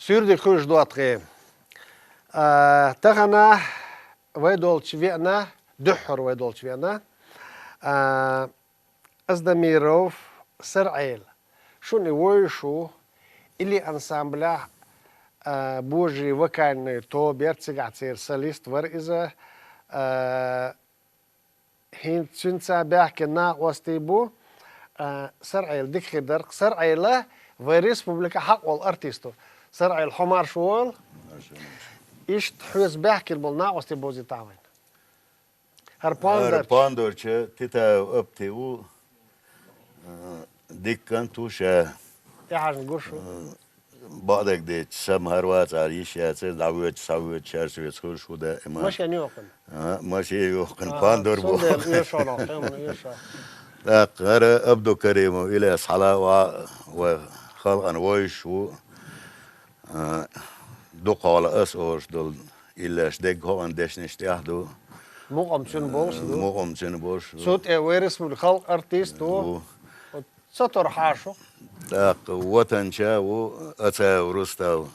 Sürdü kuş duatgı. Tağana ويدولش فينا دحر ويدولش فينا أزدميروف سرعيل شو نويشو اللي أنسامبلا بوجي وكان تو بيرتسق عتصير ساليست ورئيزة هين تشنسا بيحكي نا وستيبو سرعيل ديك خدر سرعيله وريسبوبليكا حق والارتيستو سرعيل حمار شوال إيش تحوز بيحكي البلنا وستيبو زي تعمل هرباندرچه تیتا ابتیو دیکن توشه يحاج نقول شو بعدك دي سم هروات عريش يا سيد دعوت سويت شارسو يسخر شو ده مش يعني يوقن ماشي يوقن باندر بو يشعر لا غير ابدو كريم الى صلاة وخلق ويش و دوق على اسوش دول إلا شدق هو عندش نشتيحدو مقام شنو بوش مقام شنو بوش صوت ويرس من الخلق ارتيست و سطر حاشو لا وطن شاو أتا ورستاو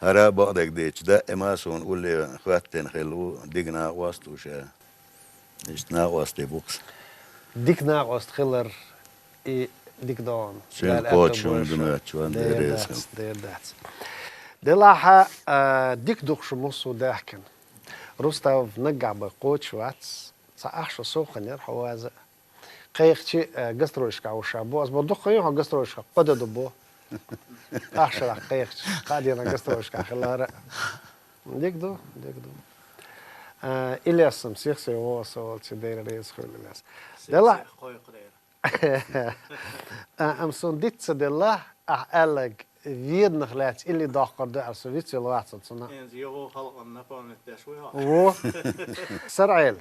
هرا بعدك ديش دا إماسون قولي خواتين خلو ديقنا واستو شا إشتنا واستي بوكس ديك ناقص خلر ديك دون شن قوتشون دماتشوان ديريسكم ديرداتس دلاحة ديك دوخش مصو داحكن رستاو نقع بقوتش واتس صاحشو سوخن يرحو هذا قيختي قصروشكا وشابو أصبر دق يوم قصروشكا قد دبو أحشر قيختي قادينا قصروشكا خلارة ديك دو إلياس مسيخ هو سوال تدير رئيس خل إلياس دلا أمسون ديت دلا أحلق فيد نخلات اللي داقر ده السوفيت الواحد صنع يجو خلق النفون التشويه و سرعيل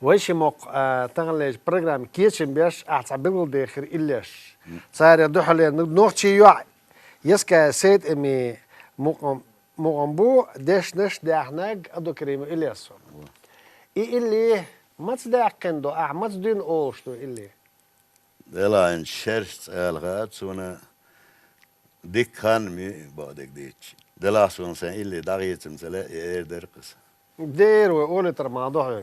ويش موق تغلج برنامج كيتشن بيش أعتبره داخل إليش صار يدخل نوختي يوع يسكا سيد إمي مقامبو داش نش داحناج أدو كريم إلياس اللي ما تصدقن دو ما تصدقن أوش دو اللي دلا إن شرط الغات سونا ديك كان مي بعدك ديش دلا سون سن اللي داغيت مثلا يدرقس دير ويقول ترى موضوع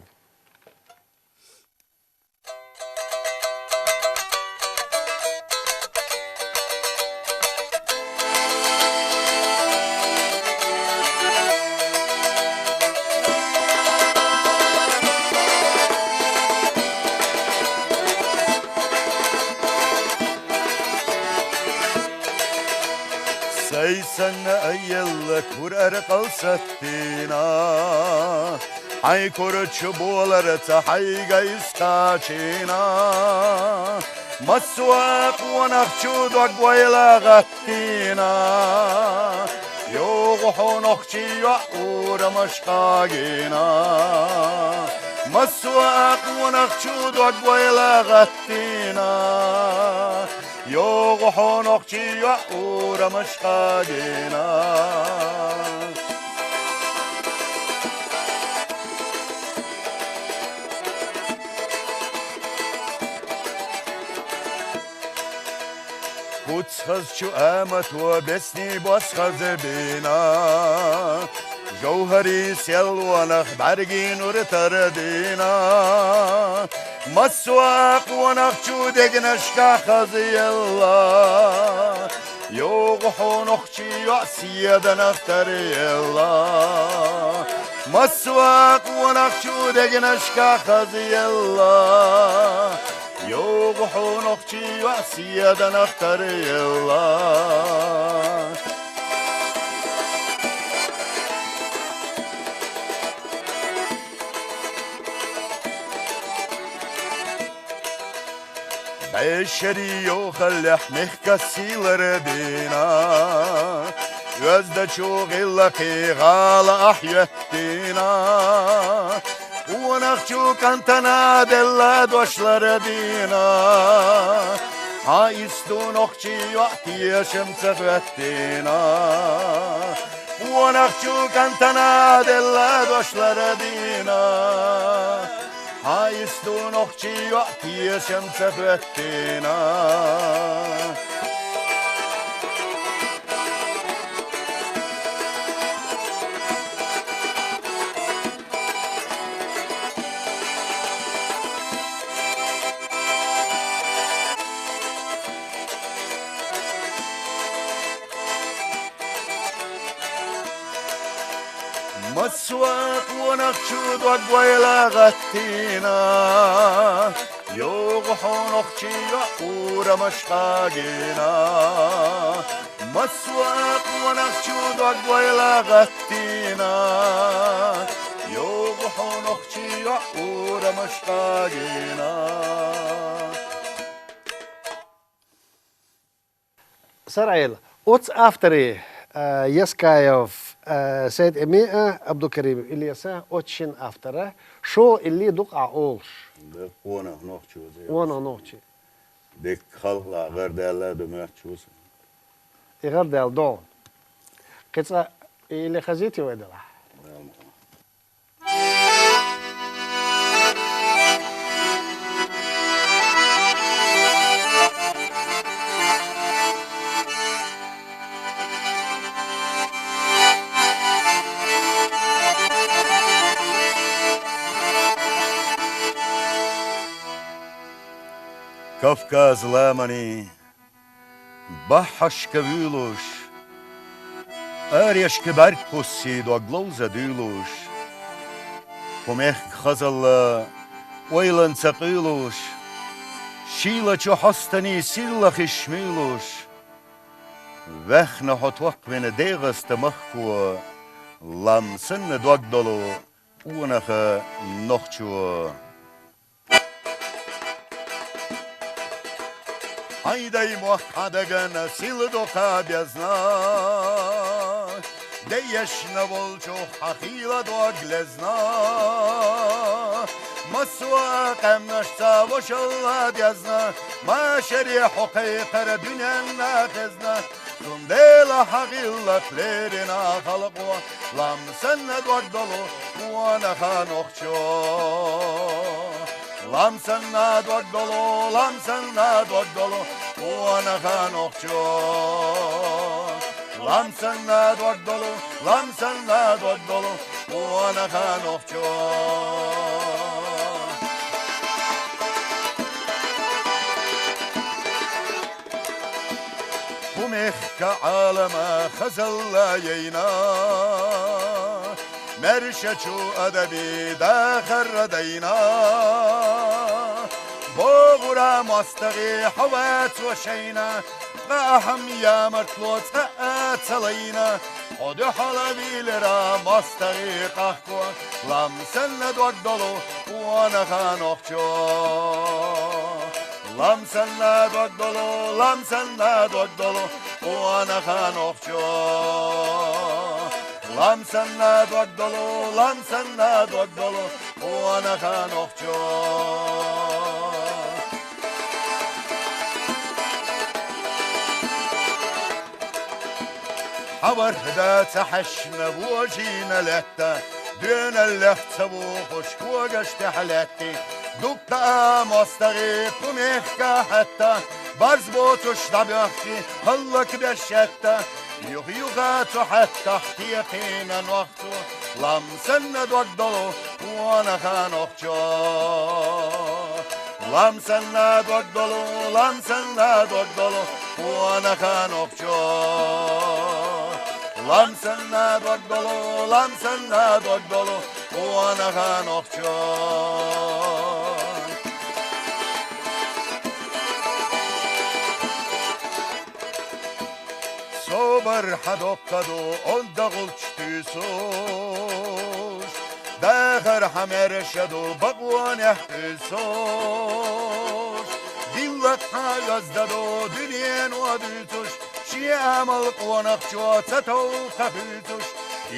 سيسن أيلك ورقل ستينا حي كورتش بولرت حي جايستاشينا مسواق ونخشود وقويلا غتينا يوغحو نخشي يعور مشقاقينا مسواق ونخشود وقويلا غتينا يوغحو نخشي يعور مشقاقينا بوتسخز شو آمت وبسني بوسخز بينا جوهري سيل ونخ برقين ورتردينا مسواق ونخشو دقنشكا خزي الله يوغحو نخشي يعسي دنختر الله مسواق ونخشو دقنشكا خزي الله يوغحو نخشي يعسي دنختر الله عشري يوخلح مخكسيلر دينا يزد شوغلقي غال أحيتنا ونخشو كنتنا دل دوشلر دينا عايستو نخشي وقتي شمس فتنا ونخشو كنتنا دل دوشلر دينا عايستو نخشي وقتي شمس فتنا مسواق ونخشود وقويلا غتينا يوغحون اختي يعور مشقاقنا مسواق ونخشود وقويلا غتينا يوغحون اختي يعور مشقاقنا. Sir Ayel, what's after Yaskayev said Emia Abdukarim Ilyasa, Ochin after show Ili Duka Olsh. وانا نوخشو زي One on Ochi. ديك خلق غير دالا دمرتشوس Igar del Don. Kitsa Ili Khaziti Wedela. كفكاز لامني بحش كبيلوش أريش كبرك حسي دوغلوزة ديلوش كميخ خزل ويلن سقيلوش شيلة چو حستني سيلة خشميلوش وخنا حطوق من ديغست مخكو لامسن دوغدلو ونخ نخچو Hayday muhakkadagana sildoka bjazna Deyeshna volcho hachila doglezna Maswa qamnashta voshalla bjazna Ma shari huqiqar dünenna khezna Sundela haqilla flerina khalqwa Lamsanna dwagdalu wana khanokhcho Lamsanna dwagdolo, wana khanokhcho Lamsanna dwagdolo, wana khanokhcho Kumekka alama khazalla yayna مرشچو ادبی داخر دینا بغورا مستقی حوات و شینا قاهم یا مرتلوت اتلینا خود حلبی لرا مستقی قهکو لمسن دوگدلو وانا خانوخچو لمسن دوگدلو وانا خانوخچو Lamsanna dwagdolo, wana khanokhcho Habar da tahashna wajina latta Dün اللحظة وخشكو قشت حلاتي دكتا مستغي كميخكا حتى برز بوتوش دبيخي هلك بشتا يغيغاتو حتى احتيقينا وقتو لمسن دوغدلو وانا خانوخچو لمسن دوغدلو وانا خانوخچو لمسن دوغدلو وانا خانوخچو Sober hadokado on dagulçtüsos Dağır hamerşado bagwan ehtisos Dillat hagazdado dünyen vadütuş Şiamal qonaqço tatov khafituş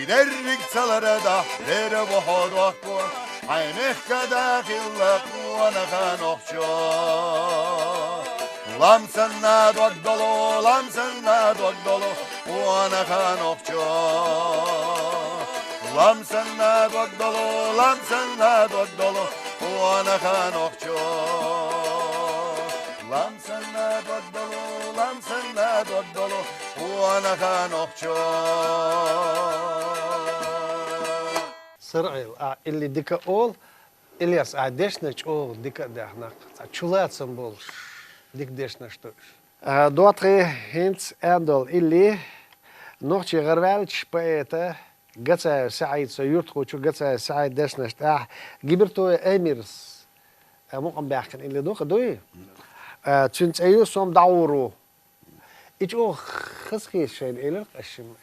İderrik salara da dere bohadakko Aynek kadakilla qwana khanoqço Lamsanna dwagdolo, wana khanokhcho Lamsanna dwagdolo, wana khanokhcho Lamsanna dwagdolo, wana khanokhcho Sir اللي ديكا أول إلياس عدشناش أول ديكا دهنا تشولاتسن بولش ديك دشناش توش دوتري هينس أندل إلي نوختي غرالتش بيتا قصة سعيد سيرتخو شو قصة سعيد داش نشتاح جبرتو أميرس مقام بيحكن اللي دوي تشنت أيو سوم دعورو إيش خسخي شيء إلك أشم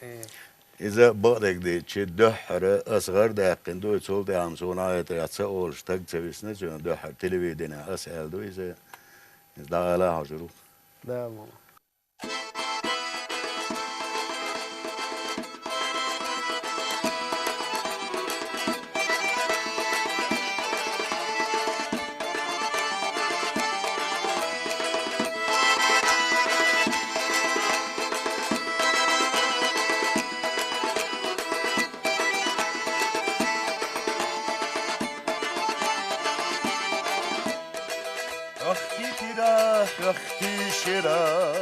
إذا بعدك دي تشد دحر أصغر دقن دو يصول ده عم صناعة تسأول شتاق تبيسنا شو دحر تلفزيون أسأل دو إذا على حجرو ده مو أختي شرا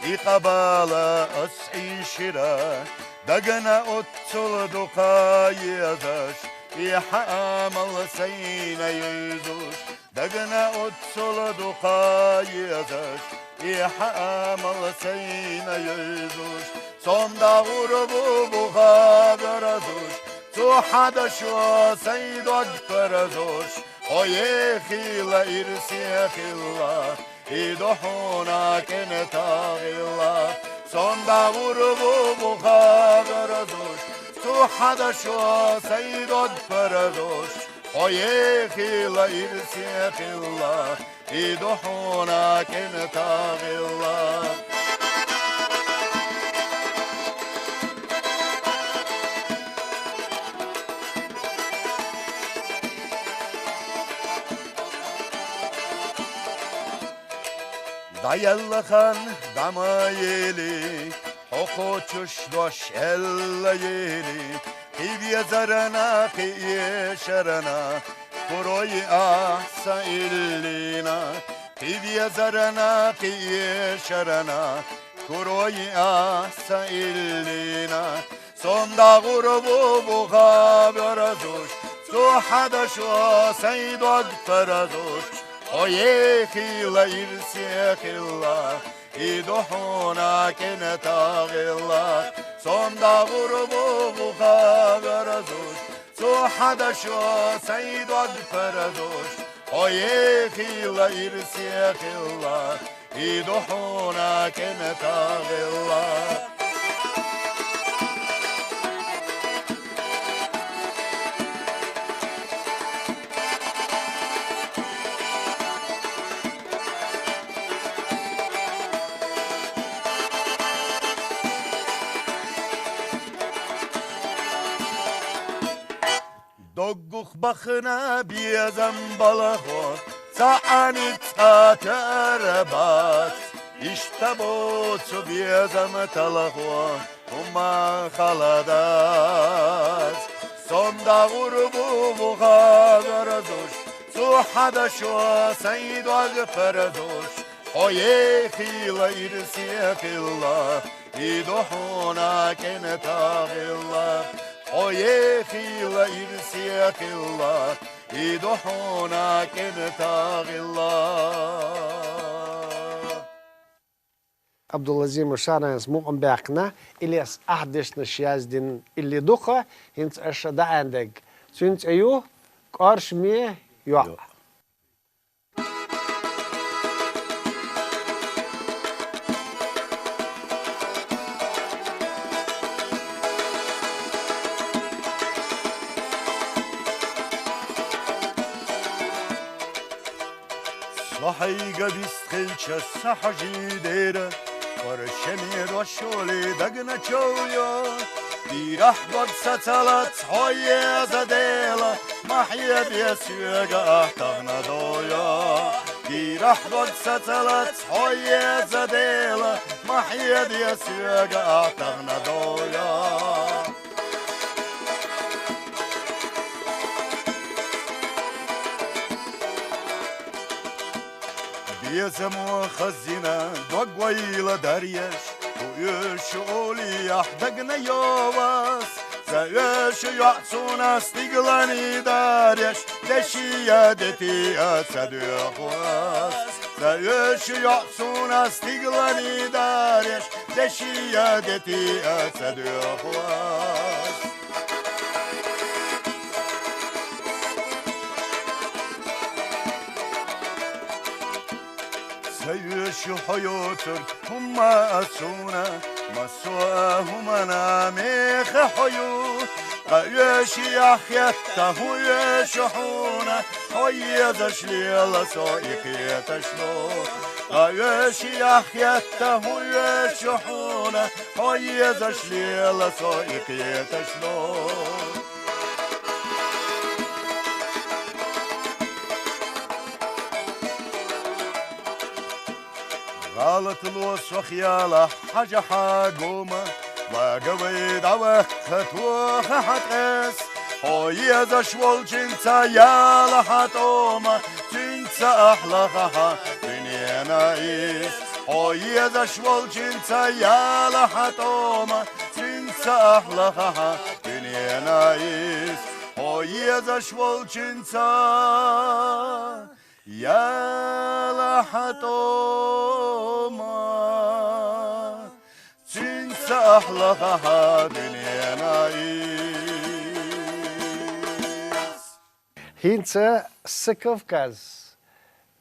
إقبالا أسعي شرا دقنا أتصل دقايزش يحامل سينا يزوش دقنا أتصل دقايزش يحامل سينا يزوش صندا غربو بغابرزوش تو حدشوا سيدك فرزوش ويخيل إرسي خلا إدحونا كنتا غلا صندا غربو بخابرزوش تو حدشوا سيدك فرزوش ويخيل إرسي خلا إدحونا كنتا غلا Dayallahan damayeli Hokoçuş doş ellayeli Hivye zarana hiye şarana Kuroy ahsa illina Hivye zarana hiye şarana Kuroy ahsa illina Sonda grubu buhabarazuş Suhadaşu seydod parazuş ويخيل يرسيخ الله يدحونا كنتا غلا صندا غربو بخابرزوش سو حدشو سيد فرزوش ويخيل يرسيخ الله يدحونا كنتا غلا Dogguk bakına biyazam balako Sa'anit aterbat İşte bu biyazam talako Uma khaladas Sonda grubu bukhagarazuş Su hadashu sayid agfarazuş Oye khila irsiyakillah İduhuna kenetagillah ويخيل يرسيك الله يدحونا كنتاغ الله عبد العزيز مشارنا اسمه باقنا إليس أحدش نشياز دين اللي دوخة هنت أشدا عندك سنت أيوه قارش مية يوع صحيقة بيستخيلش السحجي ديرة ورشمير وشولي دقنا تشويا دي رحبة ستلت حوية زديلة محيا بيسيقة احتغنا دويا دي رحبة ستلت حوية زديلة محيا بيسيقة احتغنا دويا يسمو خزينة دوغويلة داريش ويش أولي يحدقنا يواس سيش يعصونا استقلاني داريش دشيادتي أسد يخواس سيش يعصونا استقلاني داريش دشيادتي أسد يخواس سيش حيوتر هم أسونا مسواهم أنا ميخ حيوت قيش يحيته يشحونا حيدش ليلا صايق يتشلو قيش يحيته يشحونا حيدش ليلا صايق يتشلو غلط الوصف خياله حاجة حاقومة وقويد عوخت وخحتقس هوي زشول جنتا يالا حتومة جنتا أحلقها دنيا نايس هوي زشول جنتا يالا حتومة جنتا أحلقها دنيا نايس هوي زشول جنتا يا لحتوما تنسى أحلقها دنيا نايس هينسا سكوف كاز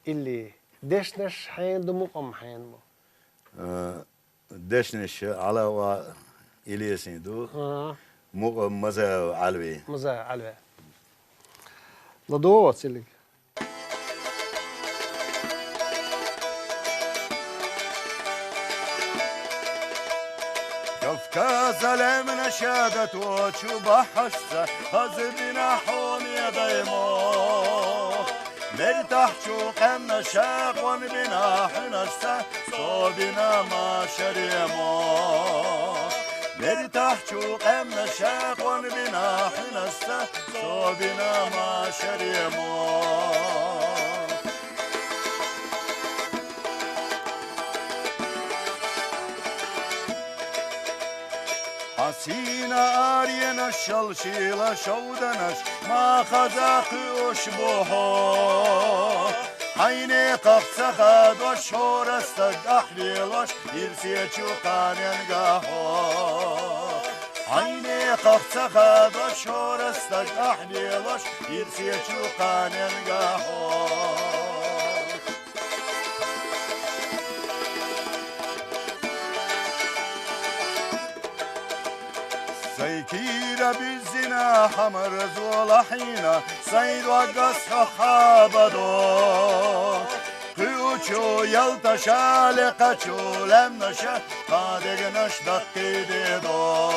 اللي دشنش حين دمو حين مو دشنش على و إليسين دو مو مزا علوي مزا علوي لدو واتسلك كفكاز لمن شادت وشوب حشسة هزبنا حومي دايمو مرتاح شوق النشاق ونبنا حنشسة صوبنا ما شريمو مرتاح شوق النشاق ونبنا حنشسة صوبنا ما شريمو حسينة آرينا الشلشيلة شودنش ما خزاقوش بوحو حيني قفصخد وشور استق أحليلوش يرسيتشو قانين قاحو حيني قفصخد وشور استق أحليلوش يرسيتشو قانين قاحو سيكيرة بالزنا حمر زولحينا سيد وقصح خابدو قيوشو يلتشا لقشو لمنشا قادق نشدقي ديدو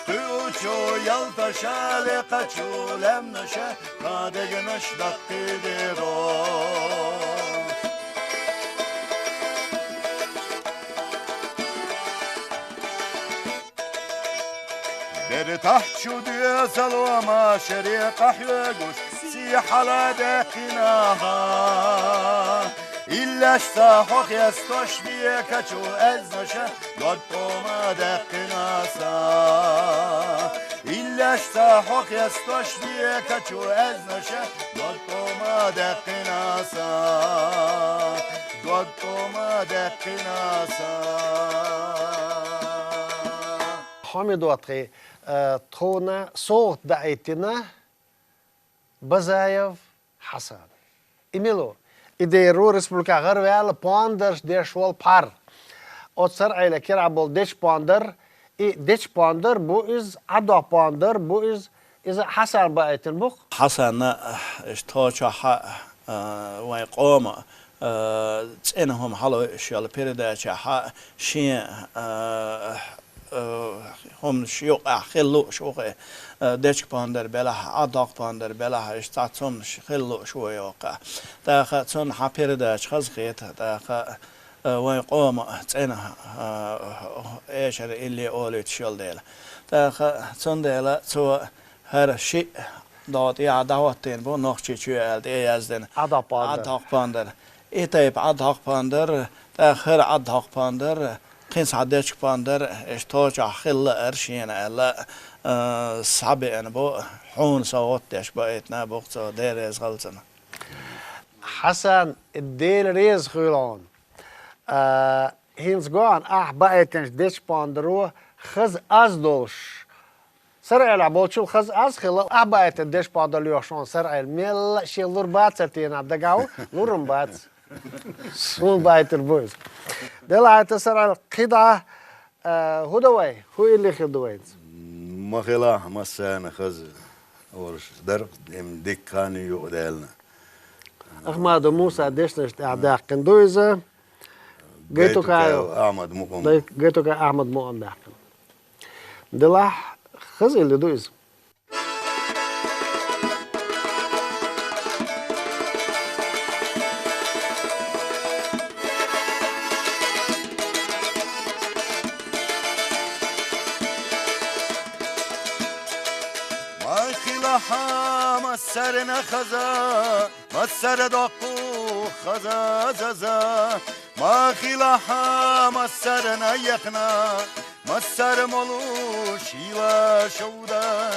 قيوشو يلتشا لقشو لمنشا قادق نشدقي ديدو در تحت شو ديسل وما شريق حيوش سيح على دقناها إلا اشتاحوك يستوش بيك شو أزنشا قد قوما دقناسا إلا اشتاحوك يستوش بيك شو أزنشا قد قوما دقناسا قد قوما دقناسا حامد واتقي تونا صوت دعيتنا بزايف حسن إميلو إديرو رسبلكا غربيال باندرش ديشوال بار أتصر عيلة كيرعبول ديش باندر ديش باندر بو إز عدا باندر بو إز حسن بقيتن بوخ حسن اشتوشا ويقوم تسينهم حلو شيال بيردا شا شين هم شيوخ خلو شوخه ديش باندر بلا عداق باندر بلا اشتاتهم خلو شوي وقع داخل تون حبيردا خز خيت داخل ويقوم تسينه ايش اللي اولت شيل ديلا داخل تون ديلا تو هر شيء داد يا دعوتين بو نخشي شو دي يزدن عداق باندر إيتايب عداق باندر داخل عداق باندر قيس عداش باندر اشتوج خل ارشين على صعب انا بو حون صوت داش بقيتنا بوقت دير غلطنا حسن الديل ريز خيلون هينز جوان بقيتنش ديش باندرو خز ازدوش سرع العبوتشو خز از خلا بقيت الديش باندر ليوشون سرع الميل شي لور بات ستين عبدقاو لورم بات سون بايتر بويز دلع تسرع القطعة هدوي هو اللي خدوين ما خلاص ما سان خز ورش درق ام دكاني يقدلنا أحمد موسى ديشنش أعداء كندويزة جيتو كايو أحمد مقوم جيتو كا أحمد مقوم داخل دلع خز اللي دويز مسرنا خزا مسر دقو خزا ززا ما خلاها مسرنا يخنا مسر ملو شيلا شودا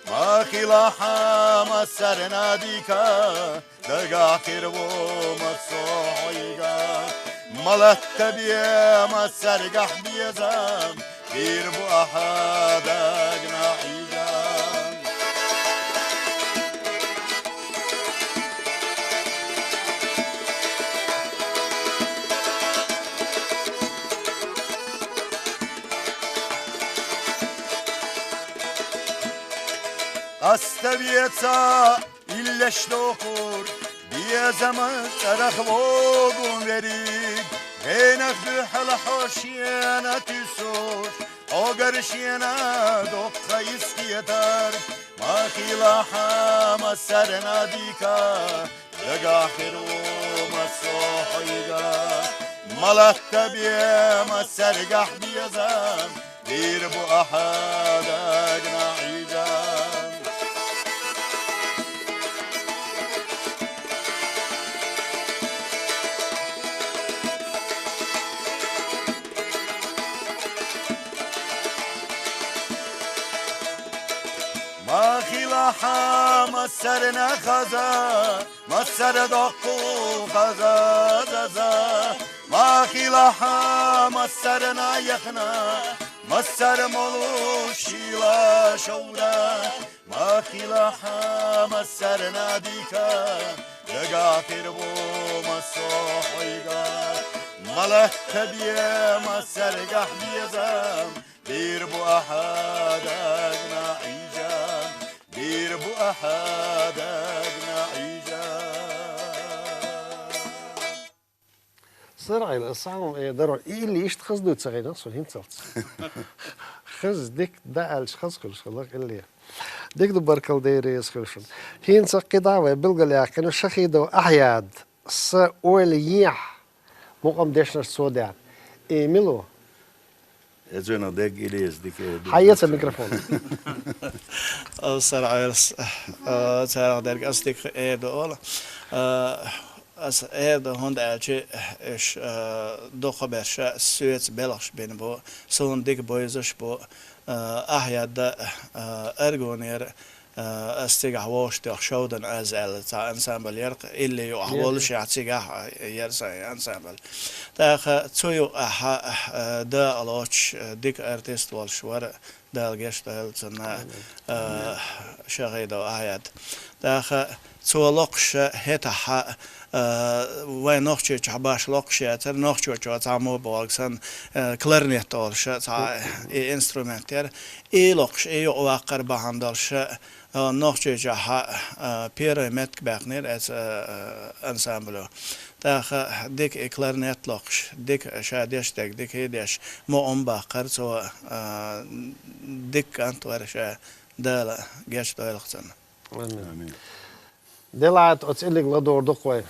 ما خلاها مسرنا ديكا دقا خير ومصوحيقا ملت تبيه مسر قح بيزام غير بو أحدك نعيقا Astaviyetsa illeş dokur diye zaman taraf ogun verip Henek bühel hoşiyana tüsur o garışiyana dokka istiyetar Makilaha masarna dika degahir masohiga Malat tabiye masargah biyazam bir bu ahadak naidam ما خلاها مسرنا خزا مسر دقو خزا ززا ما خلاها مسرنا يخنا مسر ملو شيلا شودا ما خلاها مسرنا ديكا دقاقر بو مصوحيقا ملك تبيه مسر قح بيزام دير بو أحدك نعيجام دير بو أحدك نعيجام سرعي الإصعام يقدروا إيه اللي يشتخص دو تسغينا سو هنسلت خز ديك دا ألش خز خلش الله اللي ديك دو بركل ديري يسخلشن هنسا قدعوة بلغل ياكنو شخيدو أحياد سأوليح مقام ديشنر سودان إيميلو Edzeno deg ilis dik. حيات الميكروفون سرعيلس سرع درج أصدق إيدول as de hond eltje is doch bersa suets belach bin bo zo'n dikke boyzers bo ahjad ergoner استيجا هواش تخشودن از ال تا انسامبل يرق اللي يحول شيء تيجا يرسا انسامبل تا تسويو دا الاش ديك ارتست والشوار دا الجشت هلتنا شغيدو اهيد تا تسولقش هتا وين نخشى تحباش لقشة تر نخشى تعمو بالكسن كلارنيت أولش تا إنسترومنتير لقش واقر بهندلش نخشى جها بيراميد كبرنير أس انسامبلو تا ديك كلارنيت لقش ديك شاديش ديك هيديش مو باقر سو ديك أنت ورشة دال جش دالكسن. آمين. دلعت أتسألك لدور دقوة.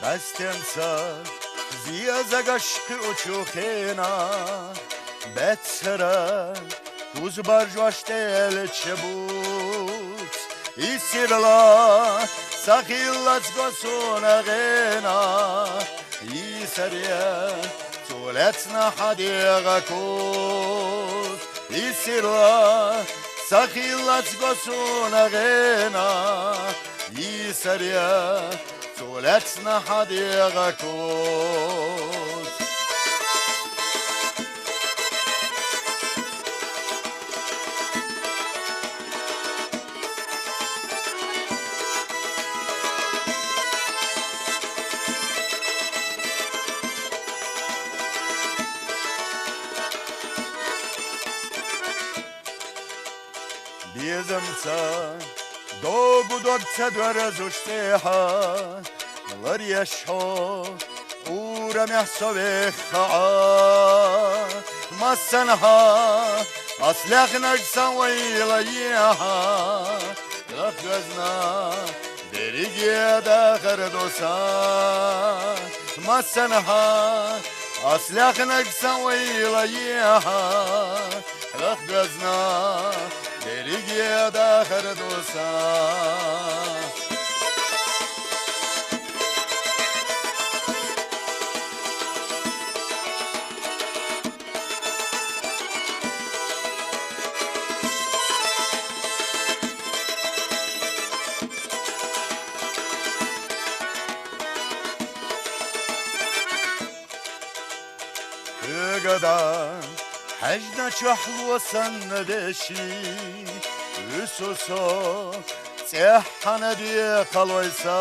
Bastensa ziyazagaşkı uçukena betsera Uz barjoaštel čebut Isirla Sahillat gosuna gena Isarja Tuletna hadiga kut Isirla سخيلت قصونا غينا يسريا سولتنا حديقة كوز بيزمسا دوغو دوغتا دوارزوشتيها لريشو ورم يحسو بخعا مسنها أسلخ نجسا ويليها لخزنا دريجي داخر دوسا مسنها أسلخ نجسا ويليها لخزنا دريجي داخر دوسا حجنا شحل وسندشي وسوسو تحنا دي قلويسا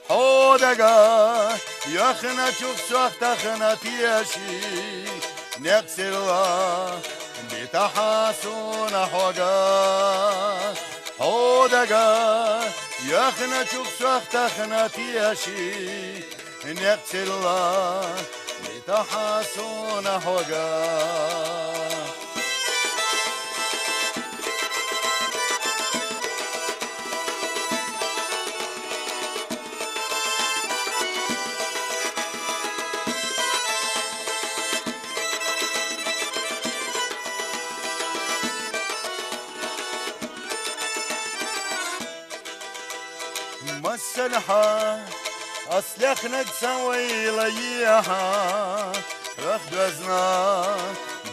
حودقا يخنا شوف سوخ تخنا تياشي نقصر الله بتحاسون حوقا حودقا يخنا شوف سوخ تخنا تياشي نقصر الله تحاسون حوقا مسنحة أسلخ نجسوي ليها رخدزنا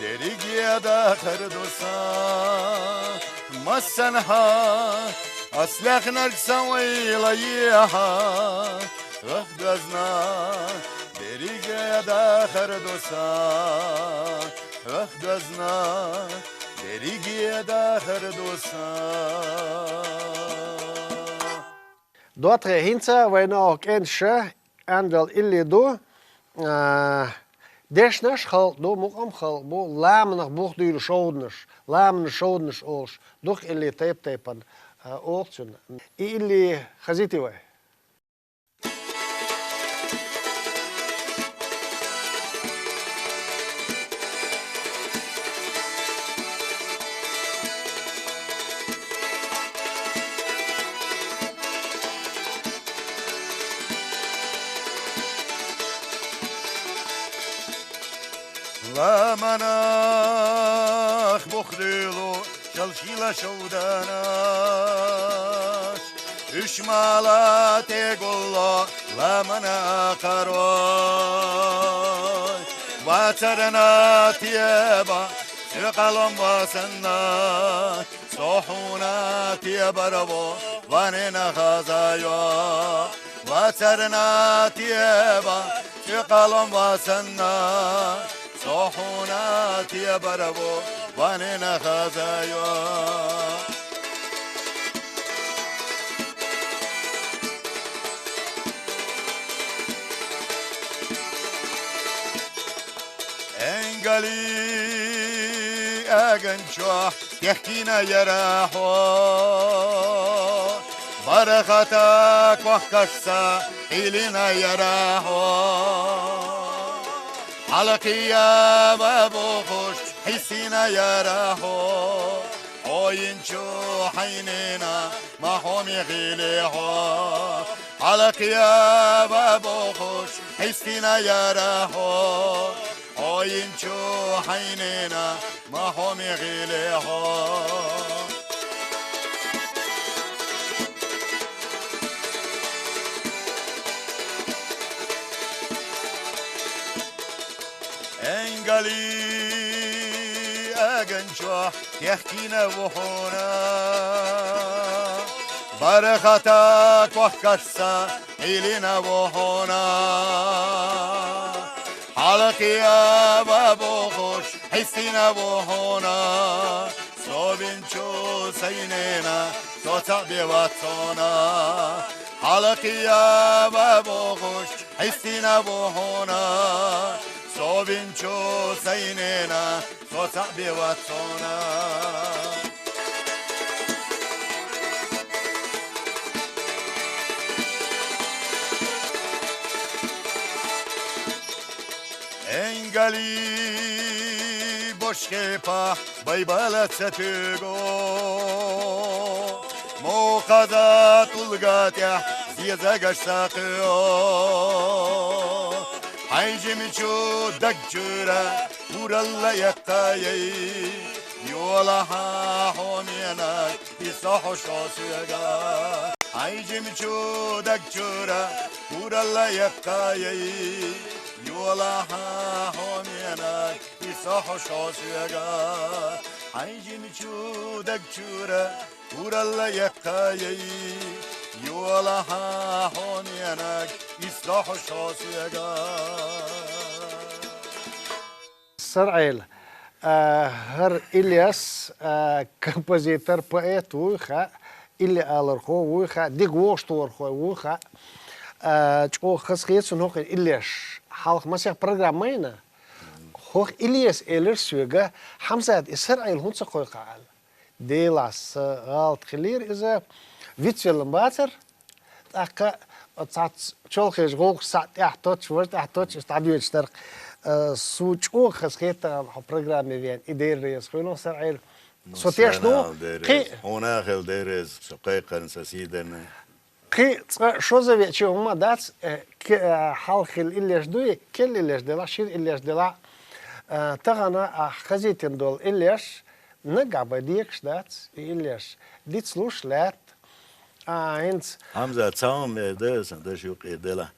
دريجي داخر دوسا مسنحة أسلخ نجسوي ليها رخدزنا دريجي داخر دوسا رخدزنا دريجي داخر دوسا Dotre hinter, wenn auch ein Sche, andel illi do, desnas hal do mok am hal bo lamenig boch duur schoudnes, lamene schoudnes ols, doch illi tepan oortsen. Illi gaziti we. لا مناخ بخدلو شلشيلا شوداناش اشمالات يقول لا مناخ روي واترنا تيابا سقلم وسنا صحونا تيابربو واننا خزايا واترنا تيابا سقلم وسنا صحونات يا بربو واننا خزايا انقلي اقنشوح يحكينا يراحو برختك وحكشسا إلينا يراحو حلقيا بابو خوش حسينا يا راحو اوينشو حينينا ما هم يغيليحو حلقيا بابو خوش حسينا يا راحو اوينشو حينينا ما هم يغيليحو انقلي جنشوح يحكينا وحونا برختك وكسا إلينا وحونا حلقي يا بابو خوش حسينا وحونا صوبنشو سينينا صوتا بيواتونا حلقي يا بابو خوش حسينا وحونا صوبنشو سينينا صوتا بيواتونا Engali boşkepa baybalat setugo Moqadat ulgatya ziyazagash saqyo Hayjimichu dagjura uralla yaqayi Yolaha homiyana isaho shosyaga Hayjimichu dagjura uralla yaqayi Yolaha homiyana isaho shosyaga Hayjimichu dagjura uralla yaqayi Yolaha homiyana isaho shosyaga Sir Ail, her Ilyas, compositor, poet, wucha, Ilya Alarcho, wucha, dig worstorcho, wucha, tjo geschreven nog in Ilyas. Halk maar zeg programmeren. Hoog Ilyas Ehlers zuigen, Hamzat is Sir Ail hondse gooi gehaal. Delas, halt geleerd is Witwillem water. Akka, het zat, tjolge rook zat, ja, tot, wordt, ja, tot, is dat weer sterk. Soets ook geschreven op programma weer. Iedereen is gewoon Sir Ail. Zo eerst nog. هنا خل ديرز شقيقا سسيدا كي شو زي شو هما دات حلق الإليش دوي كل إليش دلا شير إليش دلا تغنا خزيتين دول إليش نقع بديكش دات إليش ديت سلوش لات هنت حمزة تساوم ديرز دشوق دلا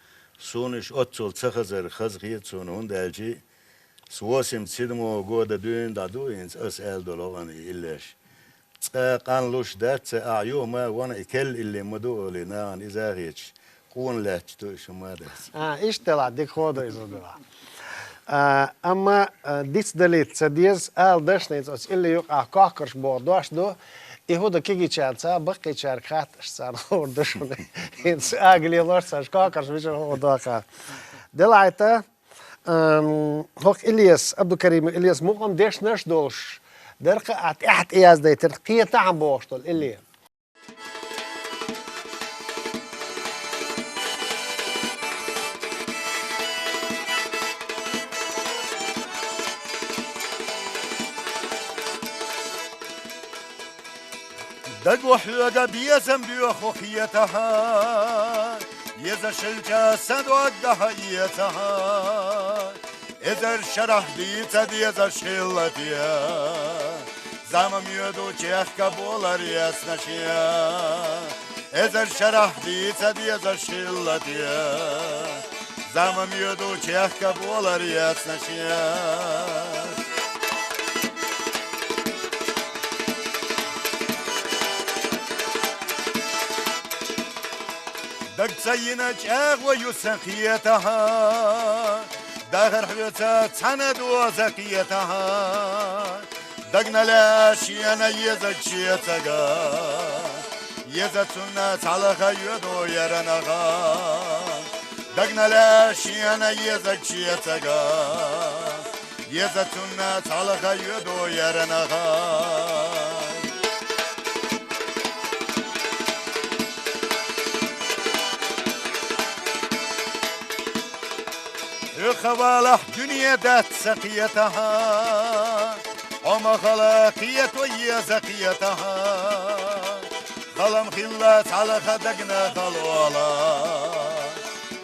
سونش أتصل تخزر خزغيت سون هندالجي سواسم تسيدمو جودا دوين دادوين أسأل دولان إليش قان لوش دات أعيوما وانا إكل اللي مدو لنا إذا غيتش قون لاتش توش ما دات إيش دلا ديك خودا إذا دلا أما ديت دليت سديز آل دشنيت أس إلي يقع كاكرش بوداش دو يهودا كيجي تشارتا بقي تشاركات سان وردشوني إنس أجلي لورساش كاكرش بيشر هو داخل دلعتا هوك إلياس عبد الكريم إلياس مقام ديش نش دولش درقة أحد إياز دي ترقية تعم بوشتول إلي دق وحلقة بيزم بيوخوخيتها يزا شلجا سدوقها إيتها إذا شرح ديتا ديزا شلتيا زمم يدو تيخ كبولر يسنشيا إذا شرح ديتا ديزا شلتيا زمم يدو تيخ كبولر يسنشيا دق سينا جاغ ويسخيتها داخر حيوتا تسند وزكيتها دقنا لاشيانا يزكشيتها يزتنا على خيدو يرنغا دقنا لاشيانا يزكشيتها يزتنا على خيدو يرنغا خواله دنيا دات سقيتها وما خلاقية ويا زكيتها خلم خلات على خدقنا خلوالا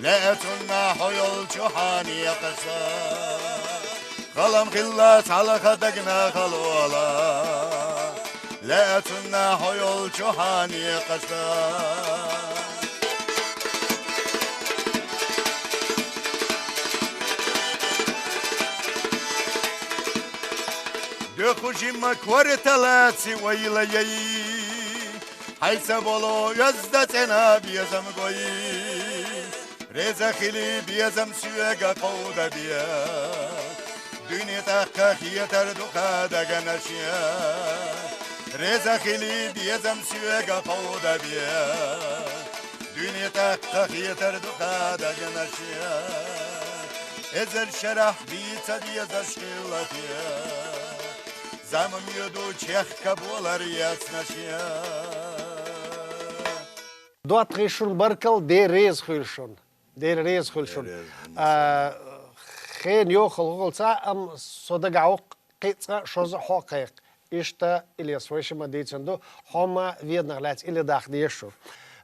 لا تنا حيول جحاني قسا خلم خلات على خدقنا خلوالا لا تنا حيول جحاني قسا خوشی مکور تلاتی ویلی حیث بولو یزدتنا بیازم گویی رزا خیلی بیازم سویگا قودا بیا دنیا تحقیه تر دوخا دگنشیا رزا خیلی بیازم سویگا قودا بیا دنیا تحقیه تر دوخا دگنشیا ازر شرح بیتا بیازر شکلاتیا زمم یدو چخ کبولر یاسنشیا دوات خيشون بركل دير ريز خيلشون دير ريز خيلشون خين يو خلقلتا ام صدقعوق قيتsa شوز حقيق إشتا إلي سويش ما ديتندو هما فيدنا غلات إلي داخل ديشو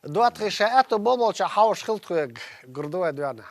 دوات خيشاءات بوبل شحاوش خلطوك قردوه دوانا